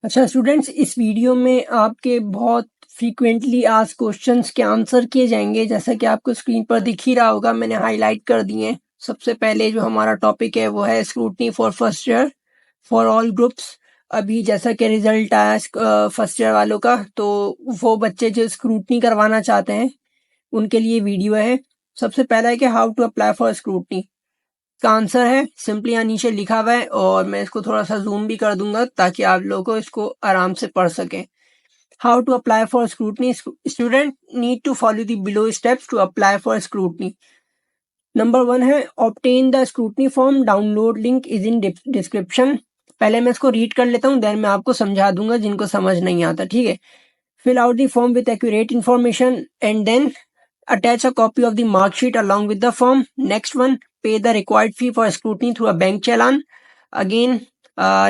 अच्छा स्टूडेंट्स, इस वीडियो में आपके बहुत फ्रीक्वेंटली आस्क्ड क्वेश्चंस के आंसर किए जाएंगे। जैसा कि आपको स्क्रीन पर दिख ही रहा होगा, मैंने हाईलाइट कर दिए हैं। सबसे पहले जो हमारा टॉपिक है वो है scrutiny for first year for all groups. अभी जैसा कि रिजल्ट आया फर्स्ट ईयर वालों का, तो वो बच्चे जो स्क्रूटनी करवाना चाहते हैं उनके लिए वीडियो है। सबसे पहला है कि how to apply for scrutiny. का आंसर है सिंपली यहाँ नीचे लिखा हुआ है, और मैं इसको थोड़ा सा जूम भी कर दूंगा ताकि आप लोगों को इसको आराम से पढ़ सकें। How to apply for scrutiny. Student need to follow the below steps to apply for scrutiny. Number 1 है obtain the scrutiny form, download link is in description. पहले मैं इसको रीड कर लेता हूँ, देन मैं आपको समझा दूंगा जिनको समझ नहीं आता। ठीक है, fill out the form with accurate information and then attach a copy of the mark sheet along with the form. Next one, pay the required fee for scrutiny through a bank challan. Again,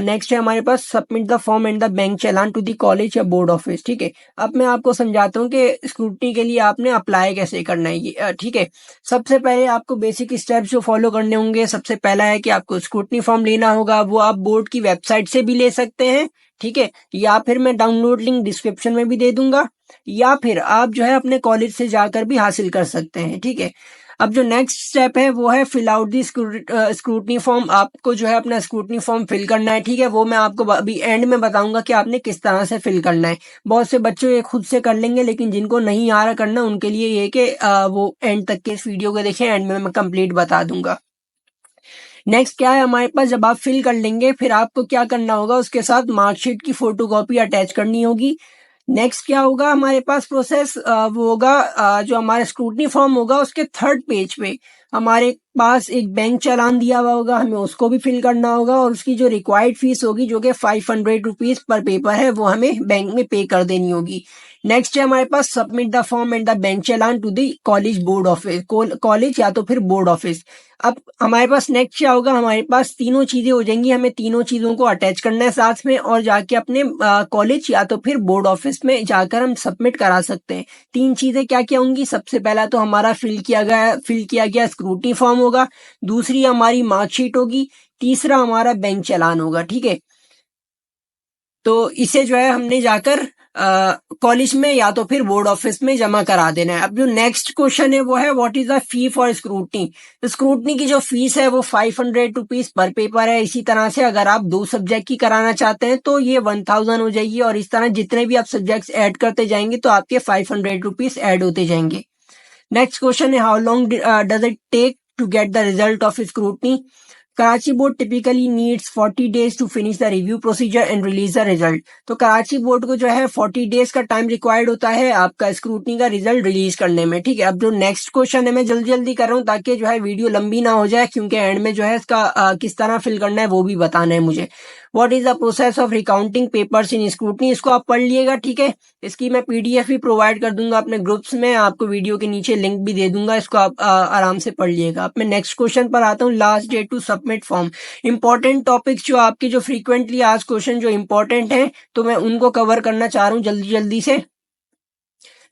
next है हमारे पास submit the form and the bank challan to the college या board office. ठीक है, अब मैं आपको समझाता हूँ कि स्क्रूटनी के लिए आपने अप्लाई कैसे करना है। ठीक है, सबसे पहले आपको बेसिक स्टेप्स जो फॉलो करने होंगे। सबसे पहला है कि आपको स्क्रूटनी फॉर्म लेना होगा, वो आप बोर्ड की वेबसाइट से भी ले सकते हैं। ठीक है, या फिर मैं डाउनलोड लिंक डिस्क्रिप्शन में भी दे दूंगा, या फिर आप जो है अपने कॉलेज से जाकर भी हासिल कर सकते हैं। ठीक है, अब जो नेक्स्ट स्टेप है वो है fill out the scrutiny form. आपको जो है अपना स्क्रूटनी फॉर्म फिल करना है। ठीक है, वो मैं आपको अभी एंड में बताऊंगा कि आपने किस तरह से फिल करना है। बहुत से बच्चे ये खुद से कर लेंगे, लेकिन जिनको नहीं आ रहा करना उनके लिए ये कि वो एंड तक के इस वीडियो को देखें, एंड में मैं कंप्लीट बता दूंगा। नेक्स्ट क्या है हमारे पास, जब आप फिल कर लेंगे फिर आपको क्या करना होगा, उसके साथ मार्कशीट की फोटोकॉपी अटैच करनी होगी। नेक्स्ट क्या होगा हमारे पास प्रोसेस, वो होगा जो हमारा स्क्रूटनी फॉर्म होगा उसके थर्ड पेज पे हमारे पास एक बैंक चालान दिया हुआ होगा, हमें उसको भी फिल करना होगा, और उसकी जो रिक्वायर्ड फीस होगी जो कि 500 रुपीज पर पेपर है वो हमें बैंक में पे कर देनी होगी। नेक्स्ट है हमारे पास submit the form and the bank challan to the college board office, college या तो फिर बोर्ड ऑफिस। अब हमारे पास नेक्स्ट क्या होगा, हमारे पास तीनों चीजें हो जाएंगी, हमें तीनों चीजों को अटैच करना है साथ में, और जाके अपने कॉलेज या तो फिर बोर्ड ऑफिस में जाकर हम सबमिट करा सकते हैं। तीन चीजें क्या क्या होंगी, सबसे पहला तो हमारा फिल किया गया स्क्रूटनी फॉर्म होगा, दूसरी हमारी मार्कशीट होगी, तीसरा हमारा बैंक चालान होगा। ठीक है, तो इसे जो है हमने जाकर कॉलेज में या तो फिर बोर्ड ऑफिस में जमा करा देना है। अब जो नेक्स्ट क्वेश्चन है वो है what is the fee for scrutiny. Scrutiny की जो फीस है वो 500 रुपीज पर पेपर है। इसी तरह से अगर आप 2 सब्जेक्ट की कराना चाहते हैं तो ये 1000 हो जाएगी, और इस तरह जितने भी आप सब्जेक्ट्स ऐड करते जाएंगे तो आपके 500 रुपीज ऐड होते जाएंगे। Next question is how long does it take to get the result of scrutiny. Karachi board typically needs 40 days to finish the review procedure and release the result. तो Karachi board को जो है 40 डेज का time required होता है आपका scrutiny का result release करने में। ठीक है, अब जो नेक्स्ट क्वेश्चन है मैं जल्दी जल्दी कर रहा हूँ ताकि जो है वीडियो लंबी ना हो जाए, क्योंकि एंड में जो है इसका किस तरह फिल करना है वो भी बताना है मुझे। What is the process of recounting papers in scrutiny, इसको आप पढ़ लिएगा। ठीक है, इसकी मैं पीडीएफ भी प्रोवाइड कर दूंगा अपने ग्रुप्स में, आपको वीडियो के नीचे लिंक भी दे दूंगा, इसको आप आराम से पढ़ लिएगा। अब मैं नेक्स्ट क्वेश्चन पर आता हूँ, last date to submit form. Important topics जो आपके जो फ्रीक्वेंटली आज क्वेश्चन जो इंपॉर्टेंट हैं तो मैं उनको कवर करना चाह रहा हूँ जल्दी जल्दी से।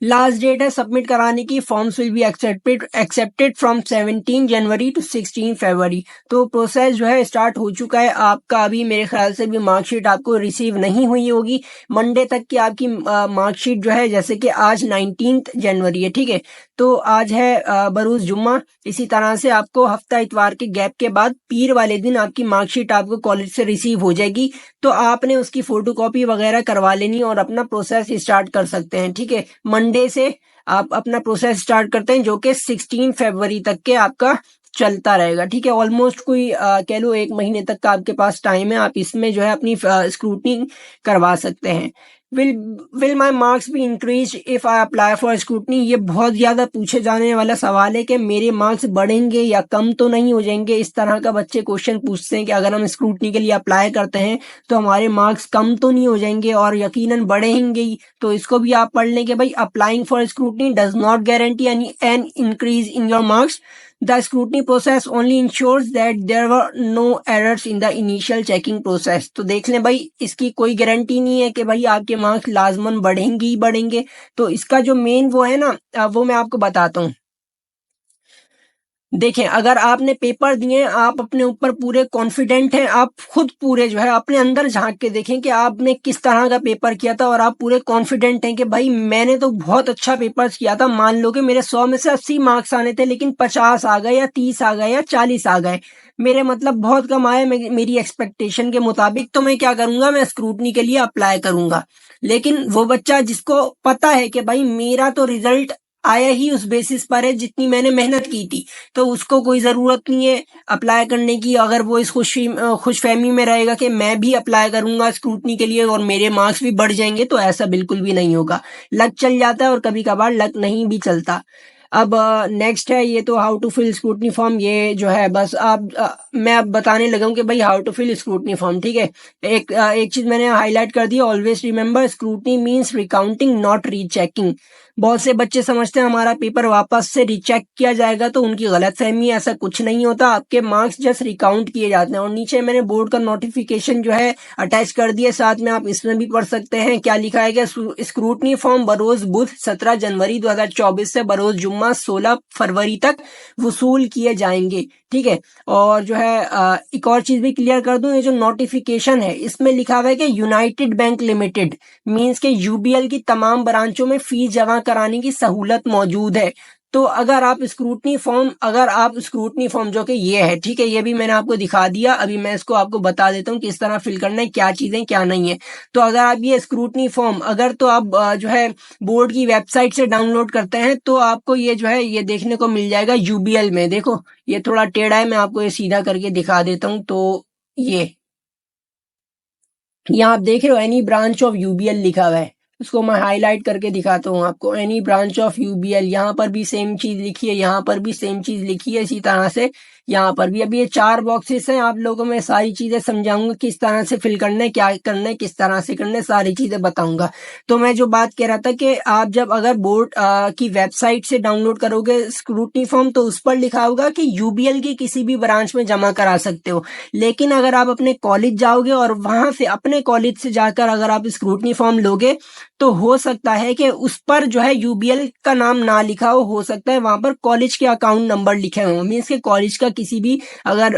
लास्ट डेट है सबमिट कराने की, forms will be accepted from 17 January to 16 February. तो प्रोसेस जो है स्टार्ट हो चुका है आपका। अभी मेरे ख्याल से भी मार्कशीट आपको रिसीव नहीं हुई होगी। मंडे तक की आपकी मार्कशीट जो है, जैसे कि आज 19 जनवरी है। ठीक है, तो आज है बरूज जुम्मा। इसी तरह से आपको हफ्ता इतवार के गैप के बाद पीर वाले दिन आपकी मार्कशीट आपको कॉलेज से रिसीव हो जाएगी। तो आपने उसकी फोटोकॉपी वगैरह करवा लेनी और अपना प्रोसेस स्टार्ट कर सकते हैं। ठीक है, मंडे से आप अपना प्रोसेस स्टार्ट करते हैं जो कि 16 फरवरी तक के आपका चलता रहेगा। ठीक है, ऑलमोस्ट कोई कह लो 1 महीने तक का आपके पास टाइम है, आप इसमें जो है अपनी स्क्रूटनी करवा सकते हैं। Will my marks be increase if I apply for scrutiny. ये बहुत ज्यादा पूछे जाने वाला सवाल है कि मेरे मार्क्स बढ़ेंगे या कम तो नहीं हो जाएंगे। इस तरह का बच्चे क्वेश्चन पूछते हैं कि अगर हम स्क्रूटनी के लिए अप्लाई करते हैं तो हमारे मार्क्स कम तो नहीं हो जाएंगे, और यकीनन बढ़ेंगे ही। तो इसको भी आप पढ़ लें कि भाई applying for scrutiny does not guarantee an increase in your marks. The scrutiny process only ensures that there were no errors in the initial checking process। तो देख लें भाई, इसकी कोई गारंटी नहीं है कि भाई आपके मार्क्स लाजमन बढ़ेंगे ही बढ़ेंगे। तो इसका जो मेन वो है ना, वो मैं आपको बताता हूँ। देखें, अगर आपने पेपर दिए, आप अपने ऊपर पूरे कॉन्फिडेंट हैं, आप खुद पूरे जो है अपने अंदर झांक के देखें कि आपने किस तरह का पेपर किया था और आप पूरे कॉन्फिडेंट हैं कि भाई मैंने तो बहुत अच्छा पेपर किया था। मान लो कि मेरे 100 में से 80 मार्क्स आने थे, लेकिन 50 आ गए या 30 आ गए या 40 आ गए, मेरे मतलब बहुत कम आए मेरी एक्सपेक्टेशन के मुताबिक, तो मैं क्या करूंगा, मैं स्क्रूटनी के लिए अप्लाई करूंगा। लेकिन वो बच्चा जिसको पता है कि भाई मेरा तो रिजल्ट आया ही उस बेसिस पर है जितनी मैंने मेहनत की थी, तो उसको कोई ज़रूरत नहीं है अप्लाई करने की। अगर वो इस खुशफहमी में रहेगा कि मैं भी अप्लाई करूंगा स्क्रूटनी के लिए और मेरे मार्क्स भी बढ़ जाएंगे, तो ऐसा बिल्कुल भी नहीं होगा। लक चल जाता है और कभी कभार लक नहीं भी चलता। अब नेक्स्ट है, ये तो how to fill scrutiny form, ये जो है बस आप मैं अब बताने लगा हूँ कि भाई how to fill scrutiny form, ठीक है। एक चीज मैंने हाईलाइट कर दी, always remember scrutiny means recounting not rechecking. बहुत से बच्चे समझते हैं हमारा पेपर वापस से रिचेक किया जाएगा, तो उनकी गलतफहमी, ऐसा कुछ नहीं होता। आपके मार्क्स जस्ट रिकाउंट किए जाते हैं। और नीचे मैंने बोर्ड का नोटिफिकेशन जो है अटैच कर दिया, साथ में आप इसमें भी पढ़ सकते हैं क्या लिखा है कि स्क्रूटनी फॉर्म बरोज बुध 17 जनवरी 2024 से बरोज जुम्मा 16 फरवरी तक वसूल किए जाएंगे, ठीक है। और जो है एक और चीज भी क्लियर कर दूं, ये जो नोटिफिकेशन है इसमें लिखा हुआ है कि यूनाइटेड बैंक लिमिटेड मींस के यूबीएल की तमाम ब्रांचों में फीस जमा कराने की सहूलत मौजूद है। तो अगर आप स्क्रूटनी फॉर्म जो कि ये है, ठीक है, ये भी मैंने आपको दिखा दिया। अभी मैं इसको आपको बता देता हूँ किस तरह फिल करना है, क्या चीजें क्या नहीं है। तो अगर आप ये स्क्रूटनी फॉर्म अगर तो आप जो है बोर्ड की वेबसाइट से डाउनलोड करते हैं, तो आपको ये जो है ये देखने को मिल जाएगा यूबीएल में। देखो ये थोड़ा टेढ़ा है, मैं आपको ये सीधा करके दिखा देता हूँ। तो ये यहाँ आप देख रहे हो एनी ब्रांच ऑफ यूबीएल लिखा हुआ है, उसको मैं हाईलाइट करके दिखाता हूँ आपको। एनी ब्रांच ऑफ यूबीएल, यहाँ पर भी सेम चीज लिखी है, यहाँ पर भी सेम चीज लिखी है, इसी तरह से यहाँ पर भी। अभी ये 4 बॉक्सेस हैं, आप लोगों में सारी चीजें समझाऊंगा किस तरह से फिल करना है, क्या करना है, किस तरह से करना है, सारी चीजें बताऊंगा। तो मैं जो बात कह रहा था कि आप जब अगर बोर्ड की वेबसाइट से डाउनलोड करोगे स्क्रूटनी फॉर्म, तो उस पर लिखा होगा कि यूबीएल की किसी भी ब्रांच में जमा करा सकते हो। लेकिन अगर आप अपने कॉलेज जाओगे और वहां से अपने कॉलेज से जाकर अगर आप स्क्रूटनी फॉर्म लोगे, तो हो सकता है कि उस पर जो है यूबीएल का नाम ना लिखा हो सकता है वहां पर कॉलेज के अकाउंट नंबर लिखे हो, मीन्स के कॉलेज का किसी भी अगर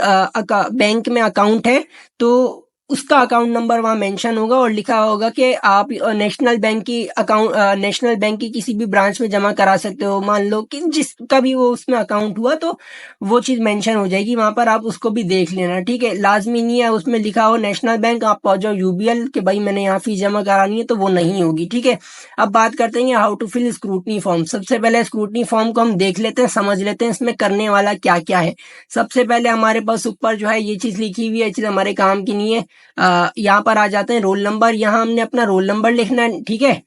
बैंक में अकाउंट है, तो उसका अकाउंट नंबर वहां मेंशन होगा और लिखा होगा कि आप नेशनल बैंक की किसी भी ब्रांच में जमा करा सकते हो। मान लो कि जिसका भी वो उसमें अकाउंट हुआ, तो वो चीज मेंशन हो जाएगी वहां पर, आप उसको भी देख लेना, ठीक है। लाजमी नहीं है उसमें लिखा हो नेशनल बैंक, आप पहुंच जाओ यूबीएल के भाई मैंने यहाँ फीस जमा करानी है, तो वो नहीं होगी, ठीक है। अब बात करते हैं how to fill scrutiny form. सबसे पहले स्क्रूटनी फॉर्म को हम देख लेते हैं, समझ लेते हैं इसमें करने वाला क्या क्या है। सबसे पहले हमारे पास ऊपर जो है ये चीज लिखी हुई है, ये चीज हमारे काम की नहीं है। यहाँ पर आ जाते हैं रोल नंबर, यहाँ हमने अपना रोल नंबर लिखना है, ठीक है।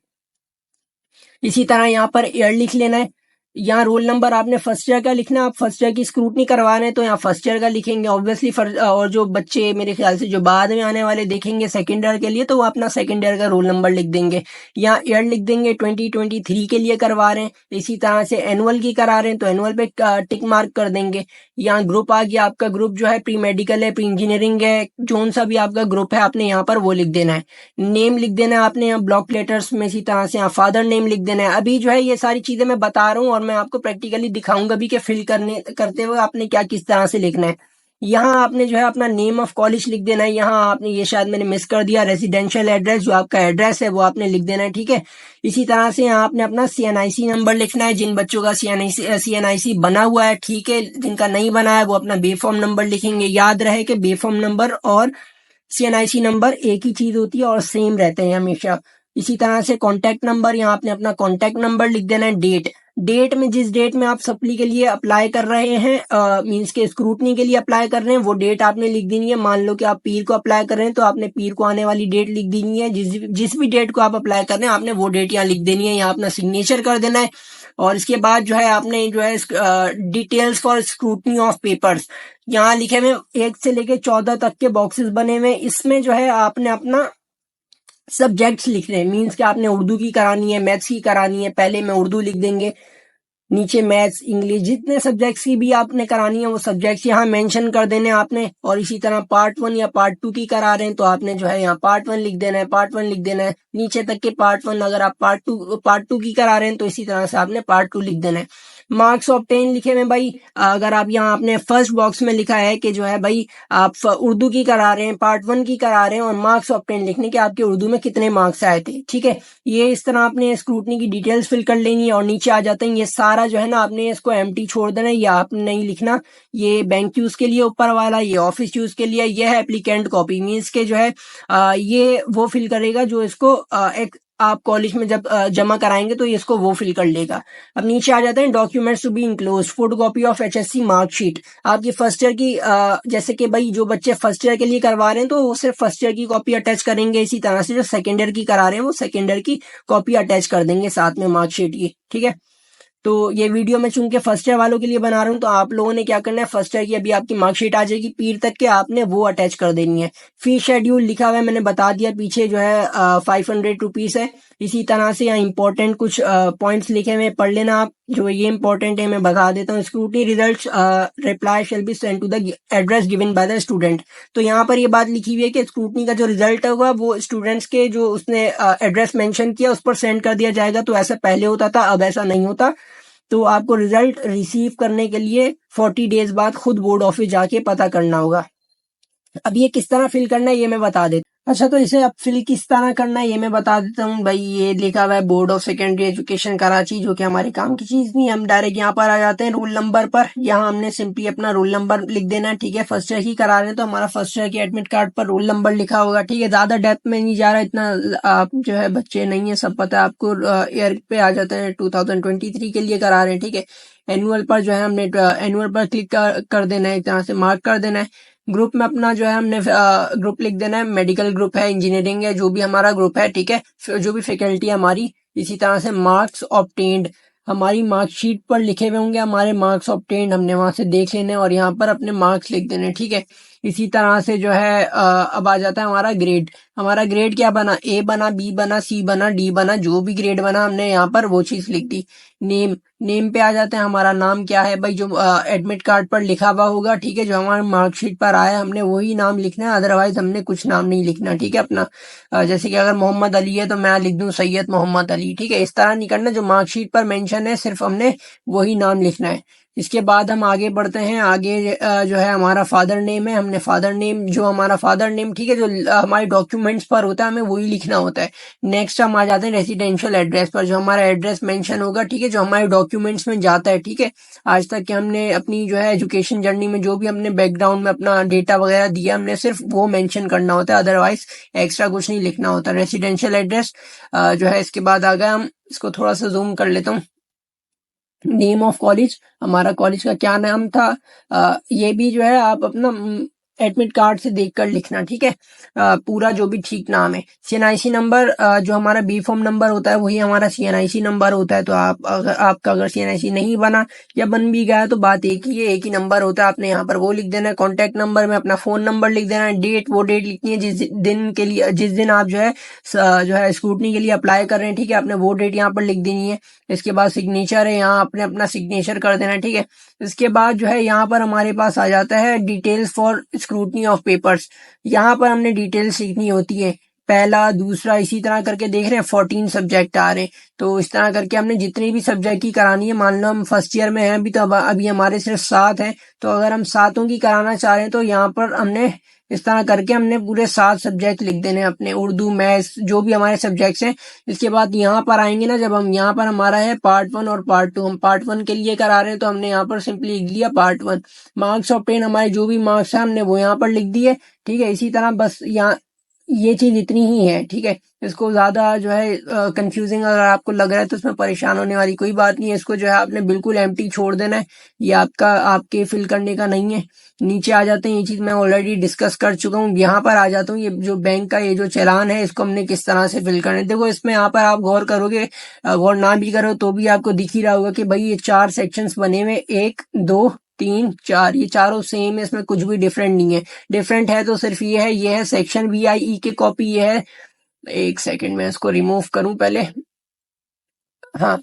इसी तरह यहाँ पर ईयर लिख लेना है। यहाँ रोल नंबर आपने फर्स्ट ईयर का लिखना है, आप फर्स्ट ईयर की स्क्रूटनी करवा रहे हैं तो यहाँ फर्स्ट ईयर का लिखेंगे ऑब्वियसली। और जो बच्चे मेरे ख्याल से जो बाद में आने वाले देखेंगे सेकंड ईयर के लिए, तो वो अपना सेकंड ईयर का रोल नंबर लिख देंगे। यहाँ ईयर लिख देंगे 2023 के लिए करवा रहे हैं। इसी तरह से एनुअल की करा रहे हैं तो एनुअल पे टिक मार्क कर देंगे। यहाँ ग्रुप आ गया, आपका ग्रुप जो है प्री मेडिकल है, प्री इंजीनियरिंग है, जोन सा भी आपका ग्रुप है आपने यहाँ पर वो लिख देना है। नेम लिख देना है आपने यहाँ ब्लॉक लेटर्स में, इसी तरह से यहाँ फादर नेम लिख देना है। अभी जो है ये सारी चीजें मैं बता रहा हूँ और मैं आपको प्रैक्टिकली दिखाऊंगा भी कि फिल करते हुए आपने क्या किस तरह से लिखना है। यहाँ आपने जो है अपना नेम ऑफ कॉलेज लिख देना है। यहाँ आपने ये शायद मैंने मिस कर दिया, रेजिडेंशियल एड्रेस जो आपका एड्रेस है वो आपने लिख देना है, ठीक है। इसी तरह से यहाँ आपने अपना सीएनआईसी नंबर लिखना है, जिन बच्चों का सीएनआईसी बना हुआ है, ठीक है। जिनका नहीं बना है वो अपना बेफॉर्म नंबर लिखेंगे। याद रहे कि बेफॉर्म नंबर और सीएनआईसी नंबर एक ही चीज होती है और सेम रहते हैं हमेशा। इसी तरह से कॉन्टैक्ट नंबर, यहाँ आपने अपना कॉन्टैक्ट नंबर लिख देना है। डेट में जिस डेट में आप सप्ली के लिए अप्लाई कर रहे हैं, मींस के स्क्रूटनी के लिए अप्लाई कर रहे हैं, वो डेट आपने लिख देनी है। मान लो कि आप पीर को अप्लाई कर रहे हैं तो आपने पीर को आने वाली डेट लिख देनी है। जिस भी डेट को आप अप्लाई कर रहे हैं आपने वो डेट यहाँ लिख देनी है, यहाँ अपना सिग्नेचर कर देना है। और इसके बाद जो है आपने जो है details for scrutiny of papers, यहाँ लिखे हुए 1 से लेके 14 तक के बॉक्सेस बने हुए। इसमें जो है आपने अपना सब्जेक्ट्स लिख रहे हैं, मीन्स कि आपने उर्दू की करानी है, मैथ्स की करानी है, पहले में उर्दू लिख देंगे, नीचे मैथ्स, इंग्लिश, जितने सब्जेक्ट्स की भी आपने करानी है वो सब्जेक्ट्स यहाँ मेंशन कर देने आपने। और इसी तरह पार्ट 1 या पार्ट 2 की करा रहे हैं तो आपने जो है यहाँ पार्ट 1 लिख देना है, पार्ट 1 लिख देना है, नीचे तक के पार्ट 1। अगर आप पार्ट टू की करा रहे हैं तो इसी तरह से आपने पार्ट 2 लिख देना है। मार्क्स ऑब्टेन लिखे में भाई, अगर आप यहाँ आपने फर्स्ट बॉक्स में लिखा है कि जो है भाई आप उर्दू की करा रहे हैं, पार्ट 1 की करा रहे हैं और मार्क्स ऑब्टेन लिखने के आपके उर्दू में कितने मार्क्स आए थे, ठीक है। ये इस तरह आपने स्क्रूटनी की डिटेल्स फिल कर लेनी है और नीचे आ जाते हैं ये सारा जो है ना, आपने इसको एम्प्टी छोड़ देना है, या आपने नहीं लिखना। ये बैंक यूज के लिए ऊपर वाला, ये ऑफिस यूज के लिए, ये है एप्लीकेंट कॉपी, मीन्स के जो है ये वो फिल करेगा जो इसको एक आप कॉलेज में जब जमा कराएंगे तो इसको वो फिल कर लेगा। अब नीचे आ जाते हैं documents to be enclose, photocopy of HSC marksheet. आपकी फर्स्ट ईयर की जैसे कि भाई जो बच्चे फर्स्ट ईयर के लिए करवा रहे हैं तो वो सिर्फ फर्स्ट ईयर की कॉपी अटैच करेंगे, इसी तरह से जो सेकेंड ईयर की करा रहे हैं वो सेकेंड ईयर की कॉपी अटैच कर देंगे साथ में मार्कशीट की, ठीक है। तो ये वीडियो मैं चूंकि फर्स्ट ईयर वालों के लिए बना रहा हूँ, तो आप लोगों ने क्या करना है, फर्स्ट ईयर की अभी आपकी मार्कशीट आ जाएगी पीर तक के, आपने वो अटैच कर देनी है। फी शेड्यूल लिखा हुआ है, मैंने बता दिया पीछे जो है 500 रुपीज है। इसी तरह से यहाँ इंपॉर्टेंट कुछ पॉइंट्स लिखे हुए पढ़ लेना आप, जो ये इंपॉर्टेंट है मैं बता देता हूँ। Scrutiny result reply shall be send to the address given by the student. तो यहाँ पर ये बात लिखी हुई है कि स्क्रूटनी का जो रिजल्ट होगा वो स्टूडेंट्स के जो उसने एड्रेस मेंशन किया उस पर सेंड कर दिया जाएगा। तो ऐसा पहले होता था, अब ऐसा नहीं होता। तो आपको रिजल्ट रिसीव करने के लिए 40 डेज बाद खुद बोर्ड ऑफिस जाके पता करना होगा। अब ये किस तरह फिल करना है ये मैं बता देता। अच्छा, तो इसे अब फिल किस तरह करना है ये मैं बता देता हूँ भाई। ये लिखा हुआ है board of secondary education Karachi, जो कि हमारे काम की चीज नहीं है। हम डायरेक्ट यहाँ पर आ जाते हैं रोल नंबर पर। यहाँ हमने सिंपली अपना रोल नंबर लिख देना है, ठीक है। फर्स्ट ईयर की करा रहे हैं तो हमारा फर्स्ट ईयर के एडमिट कार्ड पर रोल नंबर लिखा होगा, ठीक है। ज्यादा डेप्थ में नहीं जा रहा, इतना आप जो है बच्चे नहीं है, सब पता है आपको। ईयर पे आ जाते हैं 2023 के लिए करा रहे हैं, ठीक है। एनुअल पर जो है हमने एनुअल पर क्लिक कर देना है, एक तरह से मार्क कर देना है। ग्रुप में अपना जो है हमने ग्रुप लिख देना है, मेडिकल ग्रुप है, इंजीनियरिंग है, जो भी हमारा ग्रुप है, ठीक है। जो भी फैकल्टी है हमारी। इसी तरह से मार्क्स ऑब्टेन्ड, हमारी मार्कशीट पर लिखे हुए होंगे हमारे मार्क्स ऑब्टेन्ड, हमने वहां से देख लेने और यहाँ पर अपने मार्क्स लिख देने, ठीक है। इसी तरह से जो है अब आ जाता है हमारा ग्रेड। हमारा ग्रेड क्या बना, ए बना, बी बना, सी बना, डी बना, जो भी ग्रेड बना हमने यहाँ पर वो चीज लिख दी। नेम, नेम पे आ जाते हैं, हमारा नाम क्या है भाई, जो एडमिट कार्ड पर लिखा हुआ होगा, ठीक है। जो हमारे मार्कशीट पर आया हमने वही नाम लिखना है, अदरवाइज हमने कुछ नाम नहीं लिखना, ठीक है अपना। जैसे कि अगर मोहम्मद अली है तो मैं लिख दूं सैयद मोहम्मद अली, ठीक है। इस तरह नहीं करना, जो मार्कशीट पर मेंशन है सिर्फ हमने वही नाम लिखना है। इसके बाद हम आगे बढ़ते हैं। आगे जो है हमारा फादर नेम है, हमने फादर नेम, जो हमारा फादर नेम, ठीक है, जो हमारे डॉक्यूमेंट्स पर होता है हमें वही लिखना होता है। नेक्स्ट हम आ जाते हैं रेसिडेंशियल एड्रेस पर, जो हमारा एड्रेस मेंशन होगा, ठीक है, जो हमारे डॉक्यूमेंट्स में जाता है, ठीक है। आज तक के हमने अपनी जो है एजुकेशन जर्नी में जो भी हमने बैकग्राउंड में अपना डेटा वगैरह दिया, हमने सिर्फ वो मेंशन करना होता है, अदरवाइज एक्स्ट्रा कुछ नहीं लिखना होता। रेसिडेंशियल एड्रेस जो है, इसके बाद आ गया, हम इसको थोड़ा सा जूम कर लेता हूँ। नेम ऑफ कॉलेज, हमारा कॉलेज का क्या नाम था, ये भी जो है आप अपना एडमिट कार्ड से देखकर लिखना, ठीक है। पूरा जो भी ठीक नाम है। सीएनआईसी नंबर, जो हमारा बी फॉर्म नंबर होता है वही हमारा सीएनआईसी नंबर होता है। तो आपका अगर सीएनआईसी नहीं बना या बन भी गया तो बात एक ही है, एक ही नंबर होता है, आपने यहाँ पर वो लिख देना है। कॉन्टैक्ट नंबर में अपना फोन नंबर लिख देना है। डेट, वो डेट लिखनी है जिस दिन के लिए, जिस दिन आप जो है स्क्रूटनी के लिए अप्लाई कर रहे हैं, ठीक है, आपने वो डेट यहाँ पर लिख देनी है। इसके बाद सिग्नेचर है, यहाँ आपने अपना सिग्नेचर कर देना है, ठीक है। इसके बाद जो है यहाँ पर हमारे पास आ जाता है details for scrutiny of papers. यहाँ पर हमने डिटेल्स लिखनी होती है, पहला, दूसरा, इसी तरह करके देख रहे हैं 14 सब्जेक्ट आ रहे हैं। तो इस तरह करके हमने जितनी भी सब्जेक्ट की करानी है, मान लो हम फर्स्ट ईयर में हैं अभी, तो अभी हमारे सिर्फ 7 हैं। तो अगर हम सातों की कराना चाह रहे हैं तो यहाँ पर हमने इस तरह करके हमने पूरे 7 सब्जेक्ट लिख देने अपने, उर्दू, मैथ्स, जो भी हमारे सब्जेक्ट्स हैं। इसके बाद यहाँ पर आएंगे ना, जब हम यहाँ पर हमारा है पार्ट 1 और पार्ट 2, हम पार्ट 1 के लिए करा रहे हैं तो हमने यहाँ पर सिंपली लिख दिया पार्ट 1। मार्क्स ऑब्टेन, हमारे जो भी मार्क्स है हमने वो यहाँ पर लिख दिए, ठीक है। इसी तरह बस यहाँ ये चीज इतनी ही है, ठीक है। इसको ज्यादा जो है कंफ्यूजिंग अगर आपको लग रहा है तो इसमें परेशान होने वाली कोई बात नहीं है। इसको जो है आपने बिल्कुल एम्प्टी छोड़ देना है, ये आपके फिल करने का नहीं है। नीचे आ जाते हैं, ये चीज मैं ऑलरेडी डिस्कस कर चुका हूँ। यहाँ पर आ जाता हूँ, ये जो बैंक का ये जो चालान है इसको हमने किस तरह से फिल करना है। देखो इसमें यहाँ पर आप गौर करोगे, गौर ना भी करो तो भी आपको दिख ही रहा होगा कि भाई ये 4 सेक्शंस बने हुए, 1 2 3 4, ये चारों सेम है, इसमें कुछ भी डिफरेंट नहीं है। डिफरेंट है तो सिर्फ ये है सेक्शन VIE की कॉपी, ये है। एक सेकंड में इसको रिमूव करूं पहले। हाँ,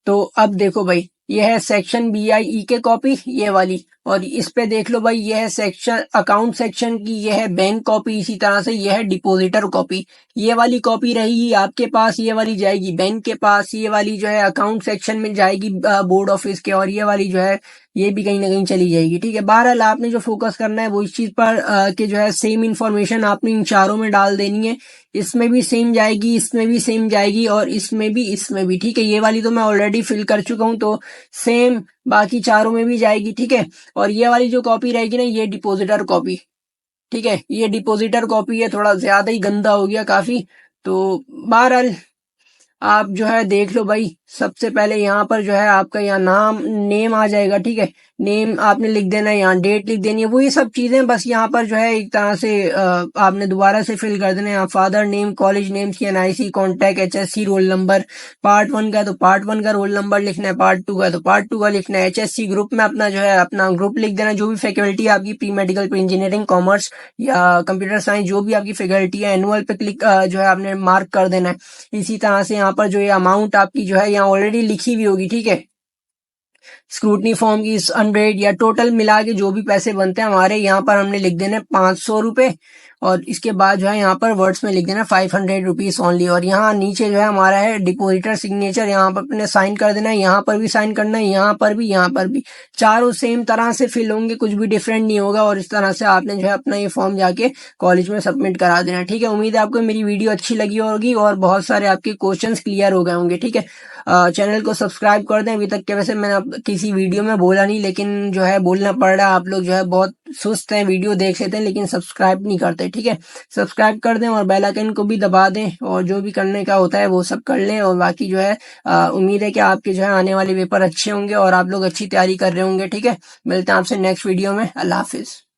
तो अब देखो भाई, ये है सेक्शन BIE के कॉपी, ये वाली। और इस पे देख लो भाई, ये है सेक्शन अकाउंट सेक्शन की, ये है बैंक कॉपी, इसी तरह से ये है डिपॉजिटर कॉपी। ये वाली कॉपी रहेगी आपके पास, ये वाली जाएगी बैंक के पास, ये वाली जो है अकाउंट सेक्शन में जाएगी बोर्ड ऑफिस के, और ये वाली जो है ये भी कहीं ना कहीं चली जाएगी। ठीक है, बहरहाल आपने जो फोकस करना है वो इस चीज पर कि जो है सेम इन्फॉर्मेशन आपने इन चारों में डाल देनी है। इसमें भी सेम जाएगी, इसमें भी सेम जाएगी, और इसमें भी, इसमें भी। ठीक है, ये वाली तो मैं ऑलरेडी फिल कर चुका हूँ, तो सेम बाकी चारों में भी जाएगी। ठीक है, और ये वाली जो कॉपी रहेगी ना, ये डिपॉजिटर कॉपी। ठीक है, ये डिपॉजिटर कॉपी है, थोड़ा ज्यादा ही गंदा हो गया काफी। तो बहरहाल आप जो है देख लो भाई, सबसे पहले यहाँ पर जो है आपका यहाँ नाम, नेम आ जाएगा। ठीक है, नेम आपने लिख देना है, यहाँ डेट लिख देनी है, वो ये सब चीजें बस यहाँ पर जो है एक तरह से आपने दोबारा से फिल कर देना है। यहाँ father name, college name, NIC, contact, HSC, roll number. Part 1 का तो पार्ट 1 का रोल नंबर लिखना है, पार्ट 2 का तो पार्ट 2 का लिखना है। HSC ग्रुप में अपना जो है अपना ग्रुप लिख देना, जो भी फैकल्टी आपकी, pre medical, pre engineering, commerce या कंप्यूटर साइंस, जो भी आपकी फैकल्टी है, एनुअल पे क्लिक जो है आपने मार्क कर देना है। इसी तरह से यहाँ पर जो ये अमाउंट आपकी जो है यहाँ ऑलरेडी लिखी हुई होगी। ठीक है, स्क्रूटनी फॉर्म की 100 या टोटल मिला के जो भी पैसे बनते हैं हमारे, यहाँ पर हमने लिख देना 500 रुपए, और इसके बाद जो है यहाँ पर वर्ड्स में लिख देना 500 रुपीज ओनली। और यहाँ नीचे जो है हमारा है डिपोजिटर सिग्नेचर, यहाँ पर अपने साइन कर देना है, यहाँ पर भी साइन करना है, यहाँ पर भी, यहाँ पर भी। चारों सेम तरह से फिल होंगे, कुछ भी डिफरेंट नहीं होगा, और इस तरह से आपने जो है अपना ये फॉर्म जाके कॉलेज में सबमिट करा देना। ठीक है, उम्मीद है आपको मेरी वीडियो अच्छी लगी होगी और बहुत सारे आपके क्वेश्चंस क्लियर हो गए होंगे। ठीक है, चैनल को सब्सक्राइब कर दें। अभी तक के वैसे मैंने किसी वीडियो में बोला नहीं, लेकिन जो है बोलना पड़ रहा है। आप लोग जो है बहुत सुस्त हैं, वीडियो देख लेते हैं लेकिन सब्सक्राइब नहीं करते। ठीक है, सब्सक्राइब कर दें और बेल आइकन को भी दबा दें, और जो भी करने का होता है वो सब कर लें। और बाकी जो है उम्मीद है कि आपके जो है आने वाले पेपर अच्छे होंगे और आप लोग अच्छी तैयारी कर रहे होंगे। ठीक है, मिलते हैं आपसे नेक्स्ट वीडियो में। अल्लाह हाफिज।